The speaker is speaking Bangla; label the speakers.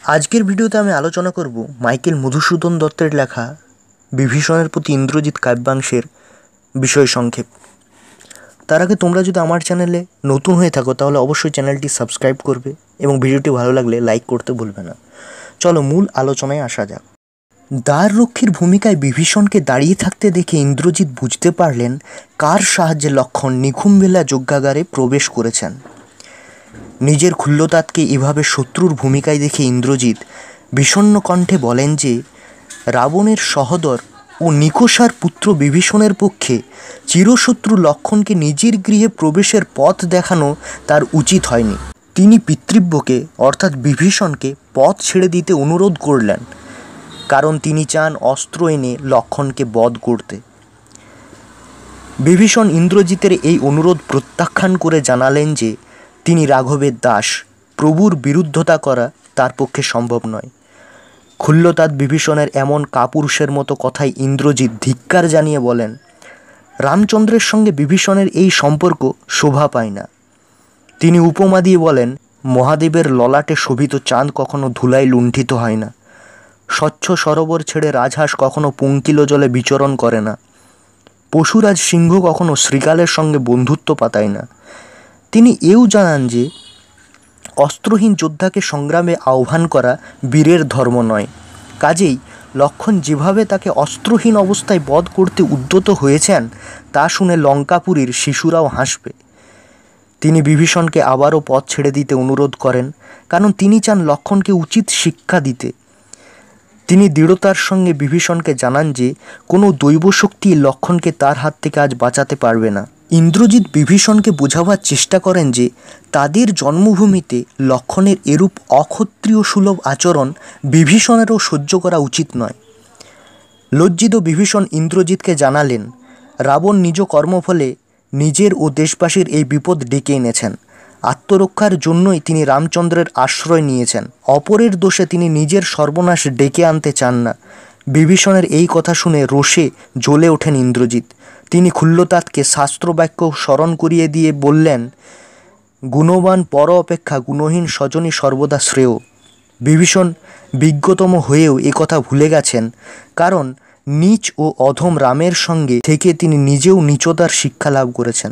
Speaker 1: আজকের ভিডিওতে আমি আলোচনা করব মাইকেল মধুসূদন দত্তের লেখা বিভীষণের প্রতি ইন্দ্রজিৎ কাব্যাংশের বিষয় সংক্ষেপ। তার আগে তোমরা যদি আমার চ্যানেলে নতুন হয়ে থাকো তাহলে অবশ্যই চ্যানেলটি সাবস্ক্রাইব করবে এবং ভিডিওটি ভালো লাগলে লাইক করতে ভুলবে না। চলো মূল আলোচনায় আসা যাক। দ্বাররক্ষীর ভূমিকায় বিভীষণকে দাঁড়িয়ে থাকতে দেখে ইন্দ্রজিৎ বুঝতে পারলেন কার সাহায্যে লক্ষণ নিঘুম বেলা যজ্ঞাগারে প্রবেশ করেছেন। নিজের ক্ষুল্লতাতকে এভাবে শত্রুর ভূমিকায় দেখে ইন্দ্রজিৎ বিষণ্ণ কণ্ঠে বলেন যে রাবণের সহোদর ও নিকষার পুত্র বিভীষণের পক্ষে চিরশত্রু লক্ষণকে নিজের গৃহে প্রবেশের পথ দেখানো তার উচিত হয়নি। তিনি পিতৃব্যকে অর্থাৎ বিভীষণকে পথ ছেড়ে দিতে অনুরোধ করলেন, কারণ তিনি চান অস্ত্র এনে লক্ষণকে বধ করতে। বিভীষণ ইন্দ্রজিতের এই অনুরোধ প্রত্যাখ্যান করে জানালেন যে তিনি রাঘবের দাস, প্রভুর বিরুদ্ধতা করা তার পক্ষে সম্ভব নয়। ক্ষুল্লতাৎ বিভীষণের এমন কাপুরুষের মতো কথায় ইন্দ্রজিৎ ধিক্কার জানিয়ে বলেন, রামচন্দ্রের সঙ্গে বিভীষণের এই সম্পর্ক শোভা পায় না। তিনি উপমা দিয়ে বলেন, মহাদেবের ললাটে শোভিত চাঁদ কখনো ধুলায় লুণ্ঠিত হয় না, স্বচ্ছ সরোবর ছেড়ে রাজহাঁস কখনো পঙ্কিল জলে বিচরণ করে না, পশুরাজ সিংহ কখনো শৃগালের সঙ্গে বন্ধুত্ব পাতায় না। তিনি এও জানান যে অস্ত্রহীন যোদ্ধাকে সংগ্রামে আহ্বান করা বীরের ধর্ম নয়। কাজেই লক্ষণ যেভাবে তাকে অস্ত্রহীন অবস্থায় বধ করতে উদ্যত হয়েছেন তা শুনে লঙ্কাপুরীর শিশুরাও হাসবে। তিনি বিভীষণকে আবারও পথ ছেড়ে দিতে অনুরোধ করেন, কারণ তিনি চান লক্ষণকে উচিত শিক্ষা দিতে। তিনি দৃঢ়তার সঙ্গে বিভীষণকে জানান যে কোনো দৈব শক্তি লক্ষণকে তার হাত থেকে আজ বাঁচাতে পারবে না। ইন্দ্রজিৎ বিভীষণকে বোঝাবার চেষ্টা করেন যে তাদের জন্মভূমিতে লক্ষণের এরূপ অক্ষত্রিয় সুলভ আচরণ বিভীষণেরও সহ্য করা উচিত নয়। লজ্জিত বিভীষণ ইন্দ্রজিৎকে জানালেন, রাবণ নিজ কর্মফলে নিজের ও দেশবাসীর এই বিপদ ডেকে এনেছেন। আত্মরক্ষার জন্যই তিনি রামচন্দ্রের আশ্রয় নিয়েছেন, অপরের দোষে তিনি নিজের সর্বনাশ ডেকে আনতে চান না। বিভীষণের এই কথা শুনে রোষে জ্বলে ওঠেন ইন্দ্রজিৎ। তিনি ক্ষুল্লতাৎকে শাস্ত্রবাক্য স্মরণ করিয়ে দিয়ে বললেন, গুণবান পর অপেক্ষা গুণহীন স্বজনই সর্বদা শ্রেয়। বিভীষণ বিজ্ঞতম হয়েও কথা ভুলে গেছেন, কারণ নীচ ও অধম রামের সঙ্গে থেকে তিনি নিজেও নীচতার শিক্ষা লাভ করেছেন।